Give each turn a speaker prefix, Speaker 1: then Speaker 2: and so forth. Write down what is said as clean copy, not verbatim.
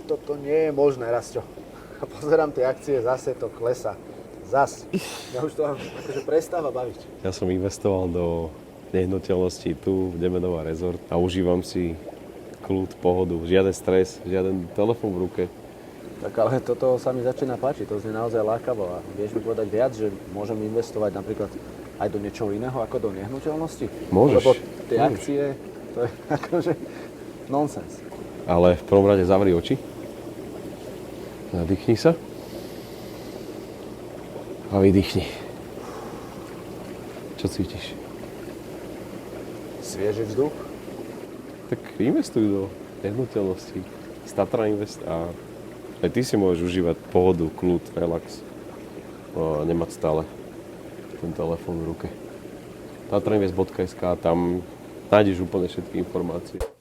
Speaker 1: toto nie je možné, Rasťo. A pozerám tie akcie, zase to klesá. Zas. Ja už to akože prestáva baviť.
Speaker 2: Ja som investoval do nehnuteľností tu v Demenová rezort a užívam si kľud, pohodu, žiaden stres, žiaden telefón v ruke.
Speaker 1: Tak ale toto sa mi začína páčiť, to znie naozaj lákavo. A vieš mi povedať viac, že môžem investovať napríklad aj do niečoho iného ako do nehnuteľnosti?
Speaker 2: Môžeš.
Speaker 1: Lebo tie akcie, to je akože nonsens.
Speaker 2: Ale v prvom rade zavri oči. Nadýchni sa. A vydýchni. Čo cítiš?
Speaker 1: Svieži vzduch?
Speaker 2: Tak investuj do nehnuteľností. Tatra Invest a aj ty si môžeš užívať pohodu, kľud, relax. A nemať stále ten telefón v ruke. tatrainvest.sk, tam nájdeš úplne všetky informácie.